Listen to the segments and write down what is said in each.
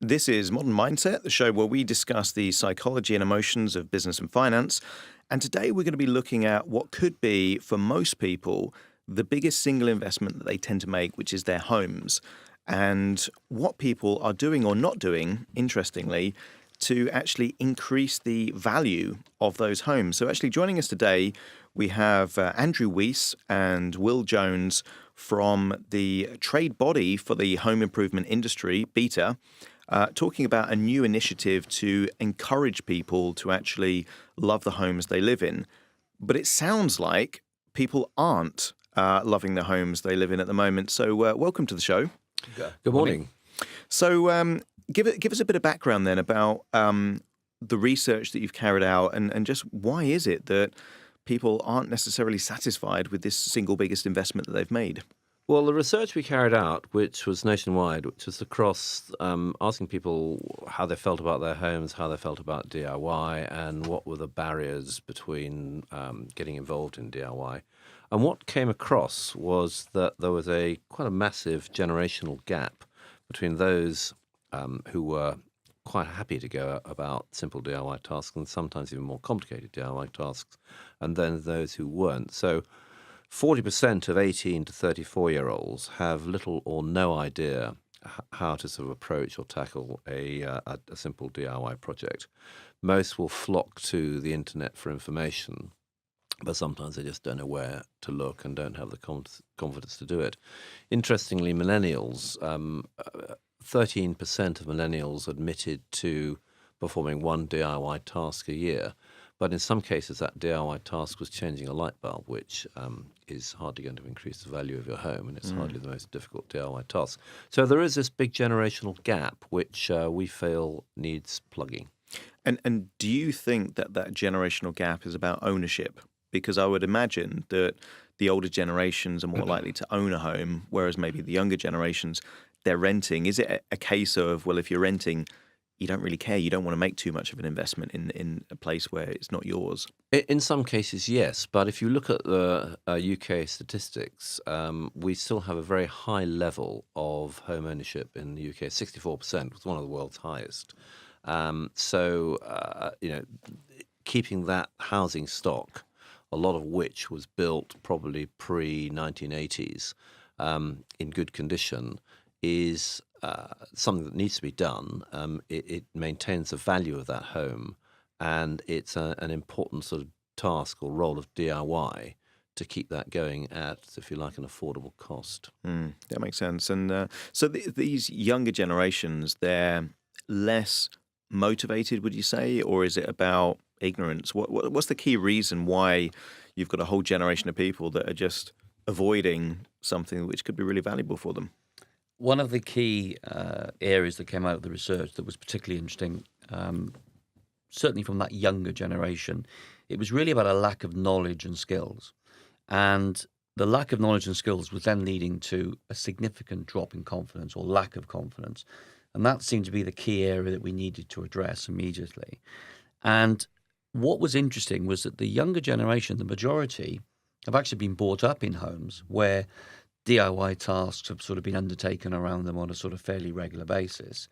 This is Modern Mindset, the show where we discuss the psychology and emotions of business and finance. And today we're going to be looking at what could be, for most people, the biggest single investment that they tend to make, which is their homes, and what people are doing or not doing, interestingly, to actually increase the value of those homes. So actually joining us today, we have Andrew Weiss and Will Jones from the trade body for the home improvement industry, BETA, talking about a new initiative to encourage people to actually love the homes they live in. But it sounds like people aren't loving the homes they live in at the moment. So welcome to the show. Good morning. So give us a bit of background then about the research that you've carried out and just why is it that people aren't necessarily satisfied with this single biggest investment that they've made? Well, the research we carried out, which was nationwide, which was across asking people how they felt about their homes, how they felt about DIY, and what were the barriers between getting involved in DIY. And what came across was that there was quite a massive generational gap between those who were quite happy to go about simple DIY tasks and sometimes even more complicated DIY tasks, and then those who weren't. So 40% of 18 to 34-year-olds have little or no idea how to sort of approach or tackle a simple DIY project. Most will flock to the internet for information, but sometimes they just don't know where to look and don't have the confidence to do it. Interestingly, millennials, 13% of millennials admitted to performing one DIY task a year. But in some cases, that DIY task was changing a light bulb, which is hardly going to increase the value of your home, and it's hardly the most difficult DIY task. So there is this big generational gap, which we feel needs plugging. And do you think that that generational gap is about ownership? Because I would imagine that the older generations are more likely to own a home, whereas maybe the younger generations, they're renting. Is it a case of, well, if you're renting, you don't really care. You don't want to make too much of an investment in a place where it's not yours. In some cases, yes. But if you look at the UK statistics, we still have a very high level of home ownership in the UK. 64% was one of the world's highest. Keeping that housing stock, a lot of which was built probably pre-1980s, in good condition, is something that needs to be done. It maintains the value of that home, and it's an important sort of task or role of DIY to keep that going at, if you like, an affordable cost. That makes sense. And so these younger generations, they're less motivated, would you say, or is it about ignorance? What's the key reason why you've got a whole generation of people that are just avoiding something which could be really valuable for them? One of the key areas that came out of the research that was particularly interesting, certainly from that younger generation, it was really about a lack of knowledge and skills. And the lack of knowledge and skills was then leading to a significant drop in confidence or lack of confidence. And that seemed to be the key area that we needed to address immediately. And what was interesting was that the younger generation, the majority, have actually been brought up in homes where DIY tasks have sort of been undertaken around them on a sort of fairly regular basis.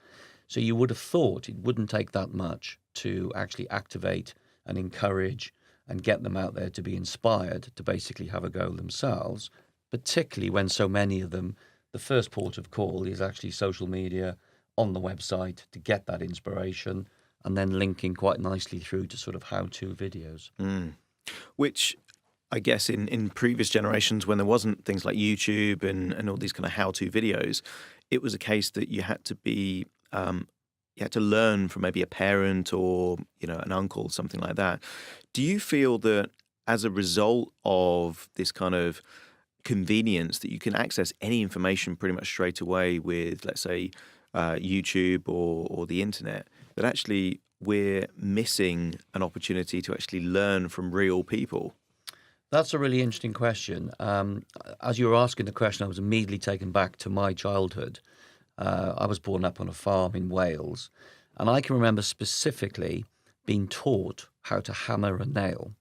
So you would have thought it wouldn't take that much to actually activate and encourage and get them out there to be inspired to basically have a go themselves, particularly when so many of them, the first port of call is actually social media, on the website to get that inspiration, and then linking quite nicely through to sort of how-to videos. Which I guess in previous generations, when there wasn't things like YouTube and all these kind of how-to videos, it was a case that you had to be you had to learn from maybe a parent or an uncle, something like that. Do you feel that as a result of this kind of convenience that you can access any information pretty much straight away with, let's say, YouTube or the internet, that actually we're missing an opportunity to actually learn from real people? That's a really interesting question. As you were asking the question, I was immediately taken back to my childhood. I was born up on a farm in Wales, and I can remember specifically being taught how to hammer a nail.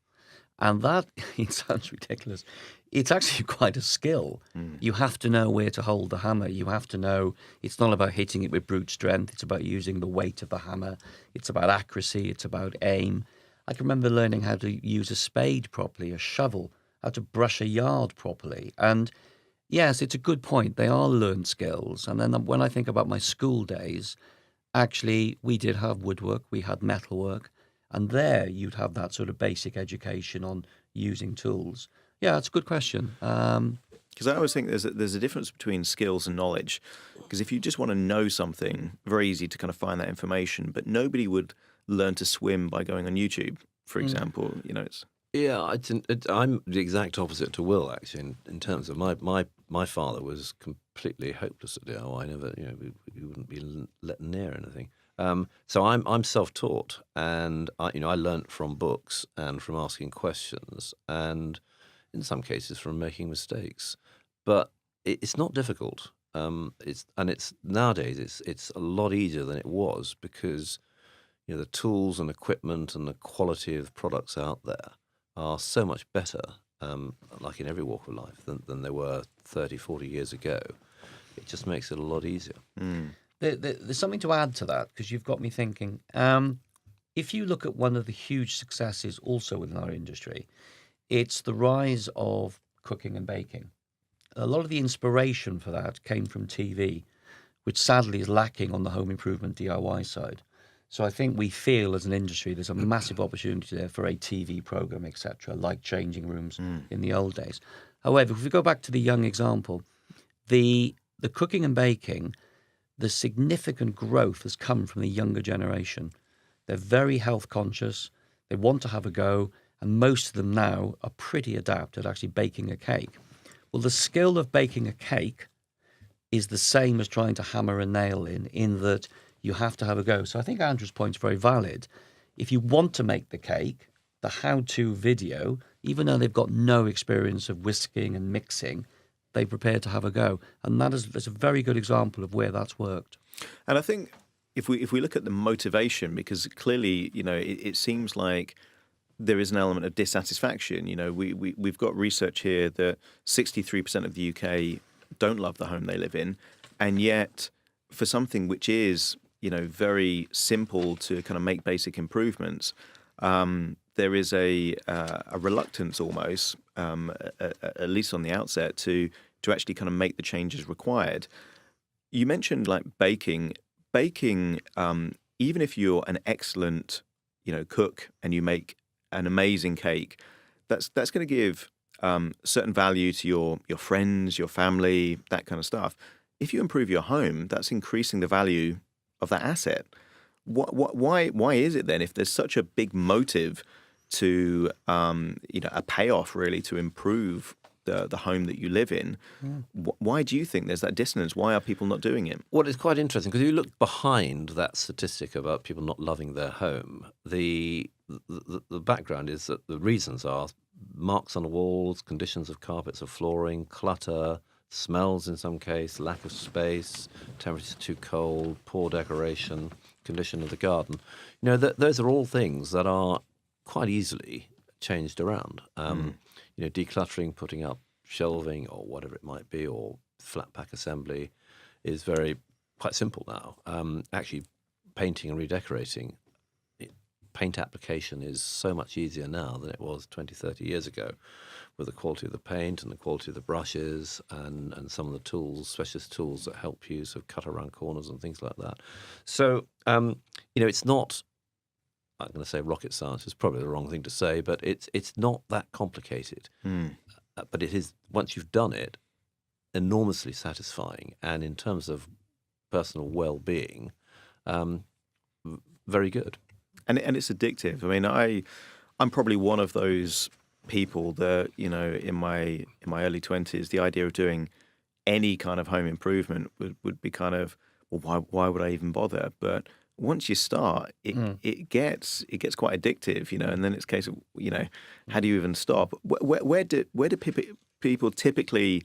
And that, it sounds ridiculous, it's actually quite a skill. You have to know where to hold the hammer. You have to know it's not about hitting it with brute strength. It's about using the weight of the hammer. It's about accuracy. It's about aim. I can remember learning how to use a spade properly, a shovel, how to brush a yard properly. And yes, it's a good point. They are learned skills. And then when I think about my school days, actually, we did have woodwork, we had metalwork, and there you'd have that sort of basic education on using tools. Yeah, that's a good question. Because I always think there's a difference between skills and knowledge. Because if you just want to know something, very easy to kind of find that information. But nobody would learn to swim by going on YouTube, for example. You know, it's Yeah, I'm the exact opposite to Will, actually, in terms of my father was completely hopeless at DIY. Never, he wouldn't be let near anything. So I'm self-taught, and I learnt from books and from asking questions, and in some cases from making mistakes. But it's not difficult. It's nowadays it's a lot easier than it was, because the tools and equipment and the quality of products out there are so much better, like in every walk of life, than they were 30, 40 years ago. It just makes it a lot easier. There's something to add to that, because you've got me thinking. If you look at one of the huge successes also within our industry, it's the rise of cooking and baking. A lot of the inspiration for that came from TV, which sadly is lacking on the home improvement DIY side. So I think we feel as an industry there's a massive opportunity there for a TV program, etc., like changing rooms in the old days. However, if we go back to the young example, the cooking and baking, the significant growth has come from the younger generation. They're very health conscious. They want to have a go. And most of them now are pretty adept at actually baking a cake. Well, the skill of baking a cake is the same as trying to hammer a nail in that you have to have a go. So I think Andrew's point is very valid. If you want to make the cake, the how-to video, even though they've got no experience of whisking and mixing, they're prepared to have a go. And that's a very good example of where that's worked. And I think if we look at the motivation, because clearly, it seems like there is an element of dissatisfaction. We've got research here that 63% of the UK don't love the home they live in, and yet for something which is very simple to kind of make basic improvements, there is a reluctance almost, at least on the outset, to actually kind of make the changes required. You mentioned like baking, even if you're an excellent cook and you make an amazing cake, that's going to give certain value to your friends, your family, that kind of stuff. If you improve your home, that's increasing the value of that asset. Why is it then, if there's such a big motive to a payoff really to improve the home that you live in, why do you think there's that dissonance? Why are people not doing it? Well, it's quite interesting, because you look behind that statistic about people not loving their home. The background is that the reasons are marks on the walls, conditions of carpets or flooring, clutter, smells in some case, lack of space, temperatures too cold, poor decoration, condition of the garden. Those are all things that are quite easily changed around. Decluttering, putting up shelving or whatever it might be, or flat pack assembly is quite simple now. Actually, painting and redecorating, paint application is so much easier now than it was 20, 30 years ago, with the quality of the paint and the quality of the brushes and some of the tools, specialist tools that help you sort of cut around corners and things like that. So, it's not, I'm going to say rocket science is probably the wrong thing to say, but it's not that complicated. But it is, once you've done it, enormously satisfying, and in terms of personal well-being, very good. And it's addictive. I mean, I'm probably one of those people that, in my early 20s, the idea of doing any kind of home improvement would be kind of, well, why would I even bother? But once you start, it gets quite addictive, and then it's a case of, how do you even stop? Where do people typically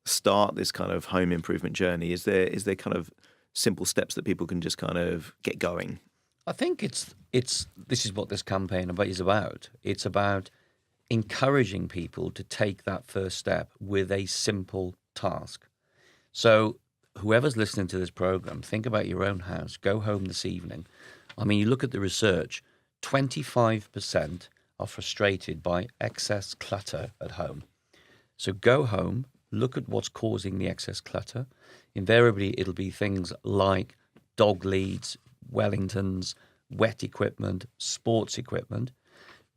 start this kind of home improvement journey? Is there kind of simple steps that people can just kind of get going? I think this is what this campaign is about. It's about encouraging people to take that first step with a simple task. So whoever's listening to this program, think about your own house. Go home this evening. I mean, you look at the research, 25% are frustrated by excess clutter at home. So go home, look at what's causing the excess clutter. Invariably, it'll be things like dog leads, Wellingtons, wet equipment, sports equipment.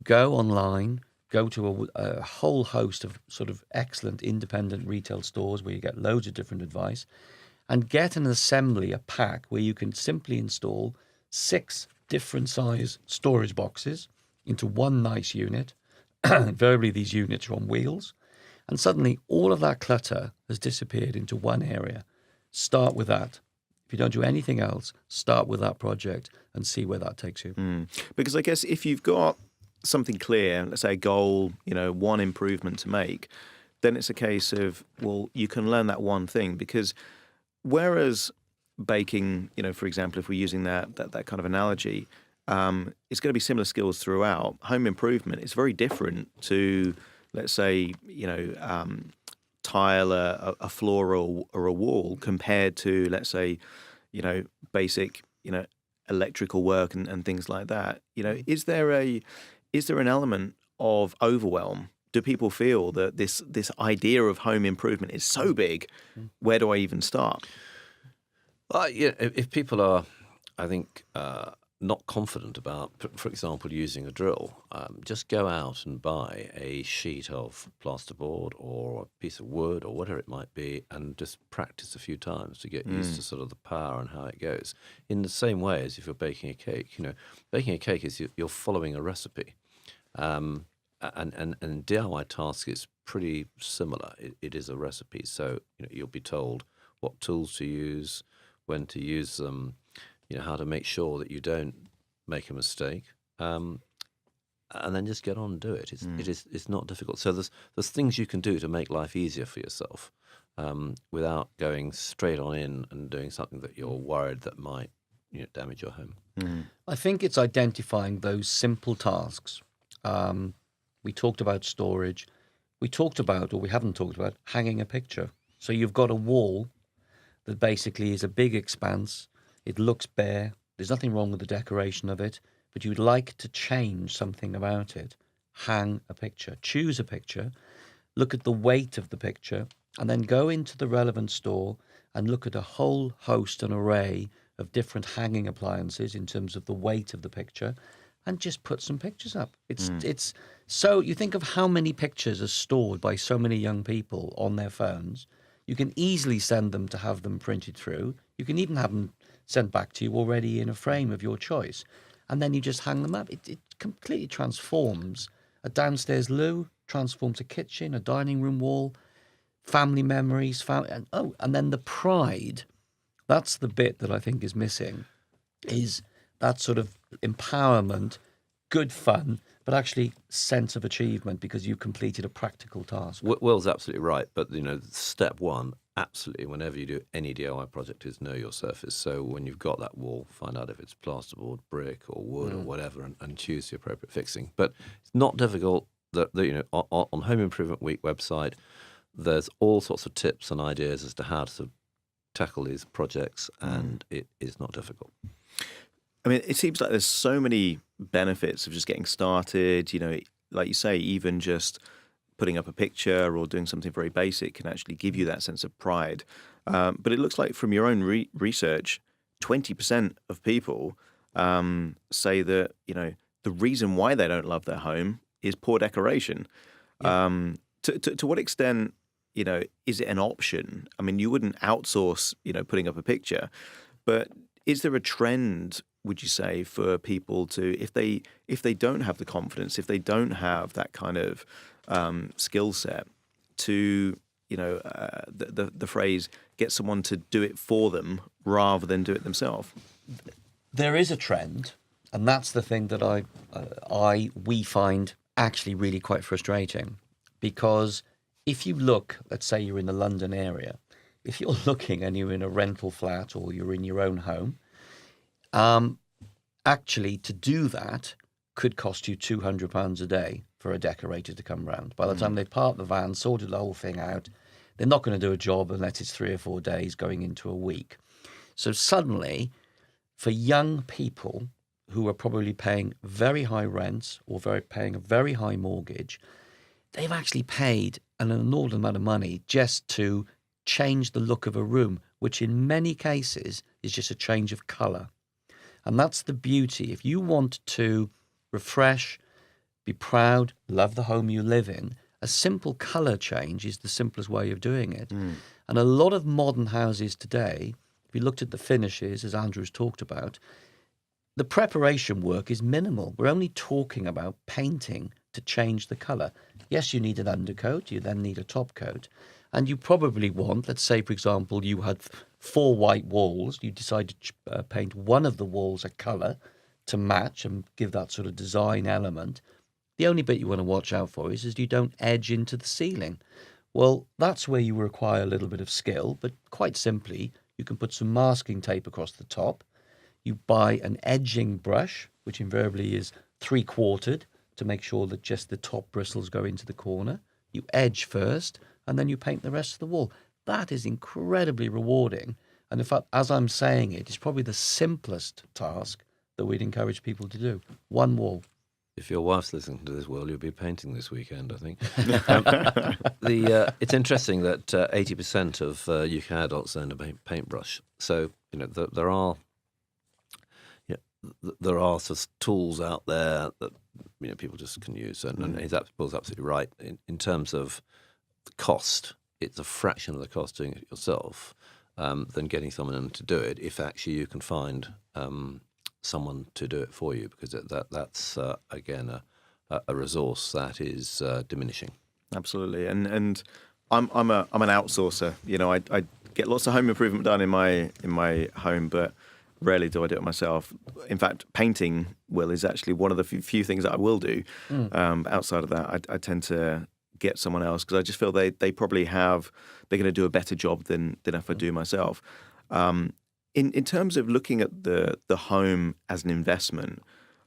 Go online, go to a whole host of sort of excellent independent retail stores where you get loads of different advice, and get an assembly, a pack, where you can simply install 6 different size storage boxes into one nice unit. Invariably, these units are on wheels. And suddenly, all of that clutter has disappeared into one area. Start with that. If you don't do anything else, start with that project and see where that takes you. Because I guess if you've got something clear, let's say a goal, one improvement to make, then it's a case of, well, you can learn that one thing. Because whereas baking, for example, if we're using that kind of analogy, it's going to be similar skills throughout. Home improvement is very different to, let's say, tile a floor or a wall compared to, let's say, basic, electrical work and things like that. Is there an element of overwhelm? Do people feel that this idea of home improvement is so big? Where do I even start? If people are, I think, not confident about, for example, using a drill, just go out and buy a sheet of plasterboard or a piece of wood or whatever it might be, and just practice a few times to get used to sort of the power and how it goes. In the same way as if you're baking a cake, baking a cake is you're following a recipe, and DIY task is pretty similar. It is a recipe, so you'll be told what tools to use, when to use them, how to make sure that you don't make a mistake, and then just get on and do it. It's not difficult. So there's things you can do to make life easier for yourself, without going straight on in and doing something that you're worried that might damage your home. I think it's identifying those simple tasks. We talked about storage. We talked about, or we haven't talked about, hanging a picture. So you've got a wall that basically is a big expanse. It looks bare. There's nothing wrong with the decoration of it, but you'd like to change something about it. Hang a picture. Choose a picture. Look at the weight of the picture, and then go into the relevant store and look at a whole host and array of different hanging appliances in terms of the weight of the picture, and just put some pictures up. It's so you think of how many pictures are stored by so many young people on their phones. You can easily send them to have them printed through. You can even have them sent back to you already in a frame of your choice. And then you just hang them up. It completely transforms a downstairs loo, transforms a kitchen, a dining room wall, family memories, and then the pride. That's the bit that I think is missing, is that sort of empowerment, good fun, but actually sense of achievement because you completed a practical task. Will's absolutely right, but step one, absolutely, whenever you do any DIY project, is know your surface. So when you've got that wall, find out if it's plasterboard, brick, or wood, or whatever, and choose the appropriate fixing. But it's not difficult. On Home Improvement Week website, there's all sorts of tips and ideas as to how to tackle these projects, and it is not difficult. I mean, it seems like there's so many benefits of just getting started. Like you say, even just putting up a picture or doing something very basic can actually give you that sense of pride. But it looks like from your own research, 20% of people say that, the reason why they don't love their home is poor decoration. Yeah. To what extent, is it an option? I mean, you wouldn't outsource, putting up a picture, but is there a trend, would you say, for people to, if they don't have the confidence, if they don't have that kind of skill set, to the phrase get someone to do it for them rather than do it themselves? There is a trend, and that's the thing that we find actually really quite frustrating, because if you look, let's say you're in the London area, if you're looking and you're in a rental flat or you're in your own home, actually to do that could cost you £200 a day for a decorator to come round. By the time they've parked the van, sorted the whole thing out, they're not going to do a job unless it's 3 or 4 days going into a week. So suddenly, for young people who are probably paying very high rents or paying a very high mortgage, they've actually paid an inordinate amount of money just to change the look of a room, which in many cases is just a change of colour. And that's the beauty. If you want to refresh, be proud, love the home you live in, a simple colour change is the simplest way of doing it. And a lot of modern houses today, if you looked at the finishes, as Andrew's talked about, the preparation work is minimal. We're only talking about painting to change the colour. Yes, you need an undercoat, you then need a top coat. And you probably want, let's say, for example, you had 4 white walls. You decided to paint one of the walls a colour to match and give that sort of design element. The only bit you want to watch out for is you don't edge into the ceiling. Well, that's where you require a little bit of skill, but quite simply, you can put some masking tape across the top. You buy an edging brush, which invariably is 3/4 to make sure that just the top bristles go into the corner. You edge first, and then you paint the rest of the wall. That is incredibly rewarding. And in fact, as I'm saying it, it's probably the simplest task that we'd encourage people to do. One wall. If your wife's listening to this, well, you'll be painting this weekend, I think. It's interesting that 80% of UK adults own a paintbrush. So there are sort of tools out there that people just can use, and Paul's absolutely right in terms of the cost. It's a fraction of the cost doing it yourself than getting someone in to do it. If actually you can find someone to do it for you, because that's again a resource that is diminishing. Absolutely, and I'm an outsourcer. I get lots of home improvement done in my home, but rarely do I do it myself. In fact, painting, Will, is actually one of the few things that I will do. Outside of that, I tend to get someone else because I just feel they're going to do a better job than if I do myself. In terms of looking at the home as an investment,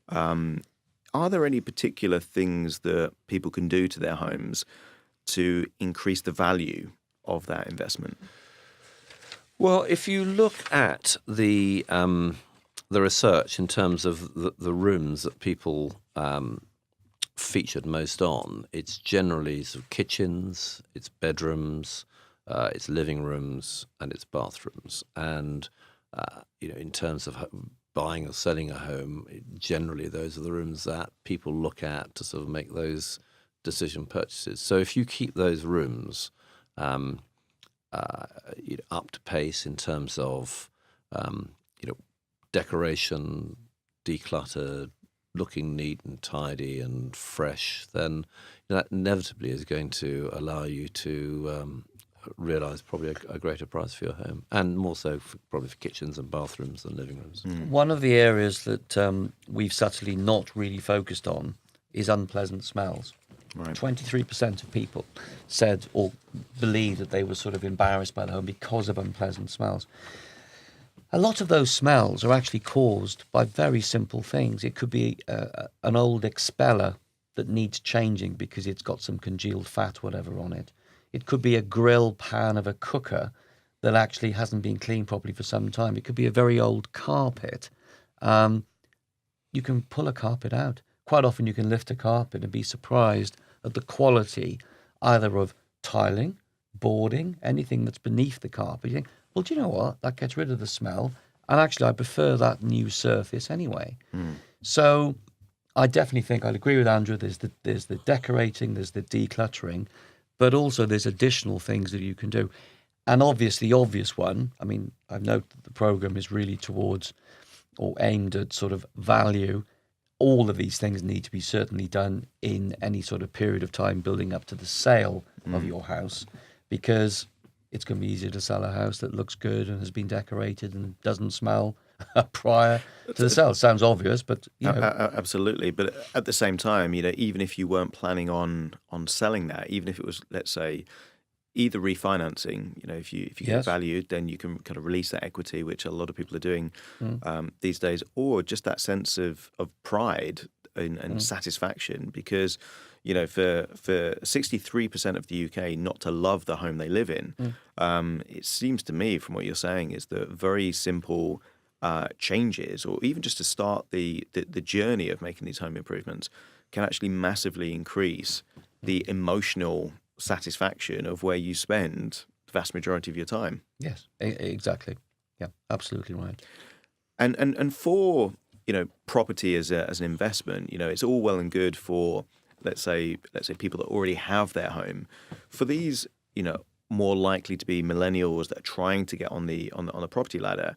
are there any particular things that people can do to their homes to increase the value of that investment? Well, if you look at the research in terms of the rooms that people featured most on, it's generally sort of kitchens, it's bedrooms, it's living rooms, and it's bathrooms. And in terms of buying or selling a home, generally those are the rooms that people look at to sort of make those decision purchases. So if you keep those rooms up to pace in terms of decoration, decluttered, looking neat and tidy and fresh, then that inevitably is going to allow you to realise probably a greater price for your home, and more so probably for kitchens and bathrooms and living rooms. One of the areas that we've subtly not really focused on is unpleasant smells. Right. 23% of people said or believed that they were sort of embarrassed by the home because of unpleasant smells. A lot of those smells are actually caused by very simple things. It could be an old expeller that needs changing because it's got some congealed fat, whatever, on it. It could be a grill pan of a cooker that actually hasn't been cleaned properly for some time. It could be a very old carpet. You can pull a carpet out. Quite often you can lift a carpet and be surprised at the quality either of tiling, boarding, anything that's beneath the carpet. You think, well, do you know what? That gets rid of the smell. And actually, I prefer that new surface anyway. So I definitely think I'd agree with Andrew. There's the decorating, there's the decluttering, but also there's additional things that you can do. And obviously, the obvious one, I mean, I've noted that the programme is really towards or aimed at sort of value. All of these things need to be certainly done in any sort of period of time building up to the sale of your house, because it's going to be easier to sell a house that looks good and has been decorated and doesn't smell prior to the sale. Sounds obvious, but absolutely. But at the same time, even if you weren't planning on selling that, even if it was, let's say, either refinancing, if you get valued, then you can kind of release that equity, which a lot of people are doing these days, or just that sense of pride and satisfaction, because for 63% of the UK not to love the home they live in, it seems to me from what you're saying is that very simple changes, or even just to start the journey of making these home improvements, can actually massively increase the emotional satisfaction of where you spend the vast majority of your time. Yes, exactly. Yeah, absolutely right. And for property as an investment, it's all well and good for let's say people that already have their home. For these more likely to be millennials that are trying to get on the property ladder,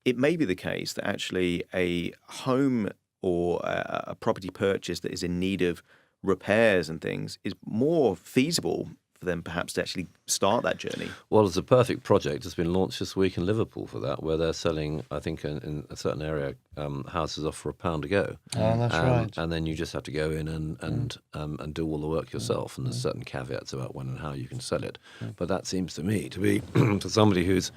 it may be the case that actually a home or a property purchase that is in need of repairs and things is more feasible for them perhaps to actually start that journey. Well, it's a perfect project. It's been launched this week in Liverpool for that, where they're selling, I think, in a certain area, houses off for £1 a go. Oh, that's right. And then you just have to go in and do all the work yourself. And there's certain caveats about when and how you can sell it. But that seems to me to be, for somebody who's,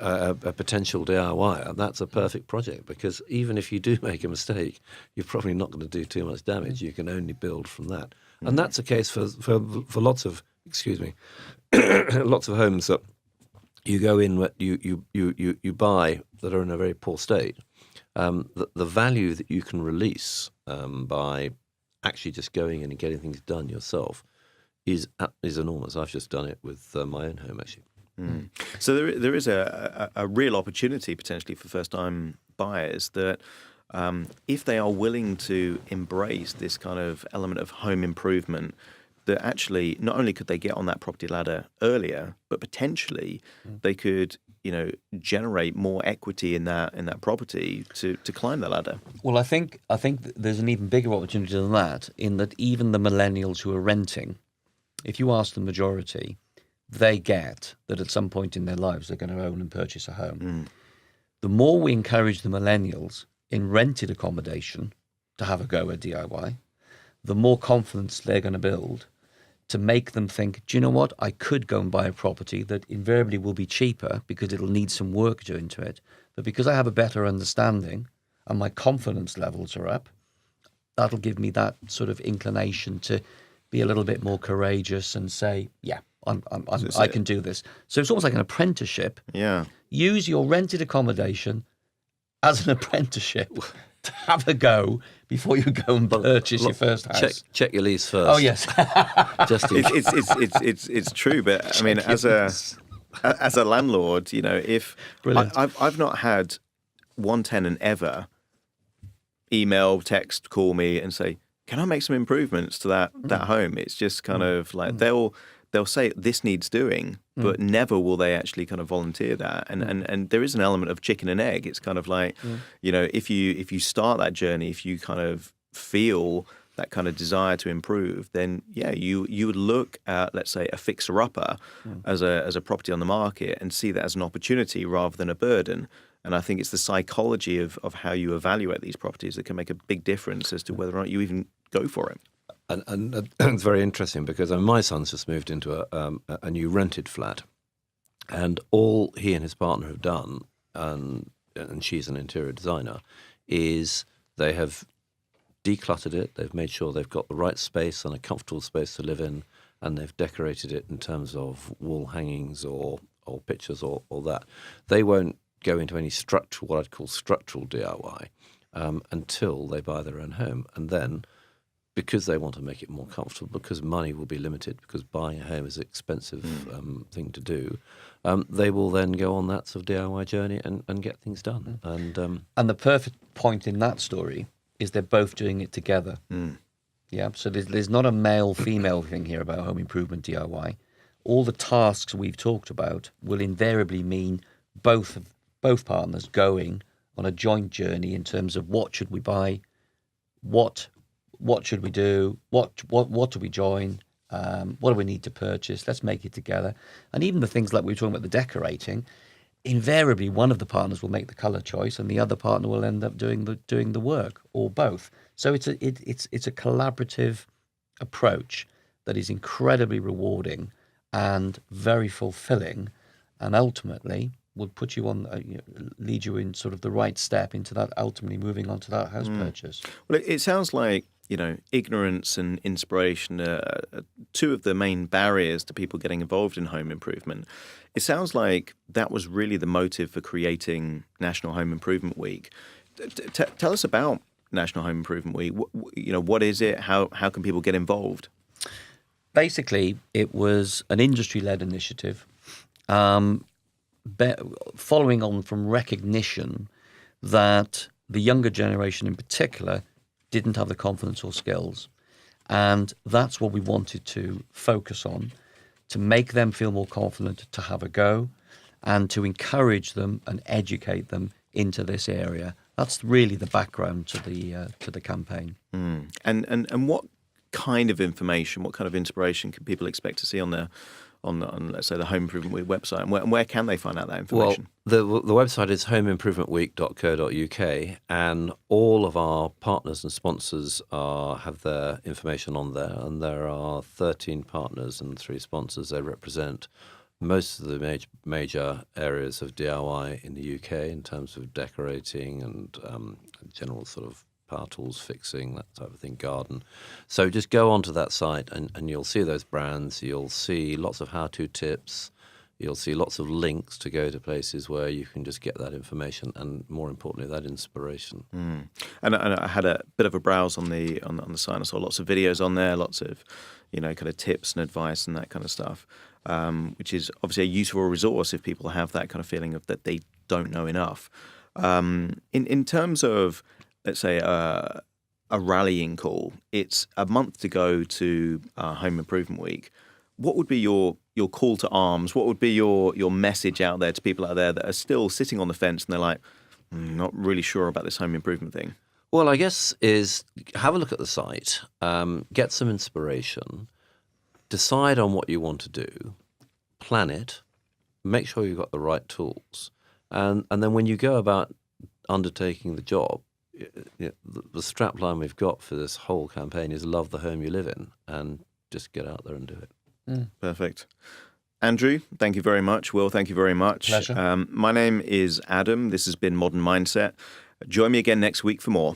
a potential DIY, that's a perfect project, because even if you do make a mistake, you're probably not going to do too much damage. You can only build from that. And that's the case for lots of, lots of homes that you go in, you buy that are in a very poor state. The value that you can release by actually just going in and getting things done yourself is enormous. I've just done it with my own home, actually. So there is a real opportunity potentially for first-time buyers that if they are willing to embrace this kind of element of home improvement, that actually not only could they get on that property ladder earlier, but potentially they could generate more equity in that property to climb the ladder. Well, I think there's an even bigger opportunity than that, in that even the millennials who are renting, if you ask the majority, they get that at some point in their lives they're going to own and purchase a home. The more we encourage the millennials in rented accommodation to have a go at DIY, the more confidence they're going to build to make them think, do you know what, I could go and buy a property that invariably will be cheaper because it'll need some work doing to it. But because I have a better understanding and my confidence levels are up, that'll give me that sort of inclination to be a little bit more courageous and say, yeah, I can do this. So it's almost like an apprenticeship. Yeah. Use your rented accommodation as an apprenticeship to have a go before you go and purchase your first house. Check your lease first. Oh yes, Just it's true, but I mean, as a landlord, if I've not had one tenant ever email, text, call me and say, can I make some improvements to that home? It's just kind of like they'll say this needs doing, but never will they actually kind of volunteer that. And there is an element of chicken and egg. It's kind of like, if you start that journey, if you kind of feel that kind of desire to improve, then yeah, you would look at, let's say, a fixer-upper as a property on the market and see that as an opportunity rather than a burden. And I think it's the psychology of how you evaluate these properties that can make a big difference as to whether or not you even go for it. And it's very interesting because my son's just moved into a new rented flat, and all he and his partner have done, and she's an interior designer, is they have decluttered it. They've made sure they've got the right space and a comfortable space to live in, and they've decorated it in terms of wall hangings or pictures or that. They won't go into any what I'd call structural DIY until they buy their own home, and then, because they want to make it more comfortable, because money will be limited, because buying a home is an expensive thing to do, they will then go on that sort of DIY journey and get things done. And the perfect point in that story is they're both doing it together. Yeah, so there's not a male-female thing here about home improvement DIY. All the tasks we've talked about will invariably mean both partners going on a joint journey in terms of what should we buy, what should we do, what do we join, what do we need to purchase, let's make it together. And even the things like we were talking about the decorating, invariably one of the partners will make the colour choice and the other partner will end up doing the work, or both. So it's a collaborative approach that is incredibly rewarding and very fulfilling, and ultimately would put you on, lead you in sort of the right step into that, ultimately moving on to that house purchase. Well, it sounds like, ignorance and inspiration are two of the main barriers to people getting involved in home improvement. It sounds like that was really the motive for creating National Home Improvement Week. Tell us about National Home Improvement Week. What is it? How can people get involved? Basically, it was an industry-led initiative, following on from recognition that the younger generation in particular didn't have the confidence or skills. And that's what we wanted to focus on, to make them feel more confident to have a go and to encourage them and educate them into this area. That's really the background to the campaign. And what kind of information, what kind of inspiration can people expect to see on let's say the Home Improvement Week website, and where can they find out that information? Well, the website is homeimprovementweek.co.uk, and all of our partners and sponsors have their information on there, and there are 13 partners and 3 sponsors. They represent most of the major areas of DIY in the UK in terms of decorating and general sort of power tools, fixing, that type of thing, garden. So just go onto that site and you'll see those brands. You'll see lots of how-to tips. You'll see lots of links to go to places where you can just get that information and, more importantly, that inspiration. And I had a bit of a browse on the site. I saw lots of videos on there, lots of kind of tips and advice and that kind of stuff, which is obviously a useful resource if people have that kind of feeling of that they don't know enough. In terms of, let's say, a rallying call, it's a month to go to Home Improvement Week. What would be your call to arms? What would be your message out there to people out there that are still sitting on the fence and they're like, not really sure about this home improvement thing? Well, I guess is have a look at the site, get some inspiration, decide on what you want to do, plan it, make sure you've got the right tools, and then when you go about undertaking the job, the strapline we've got for this whole campaign is love the home you live in, and just get out there and do it. Perfect. Andrew, thank you very much. Will, thank you very much. Pleasure. My name is Adam. This has been Modern Mindset. Join me again next week for more.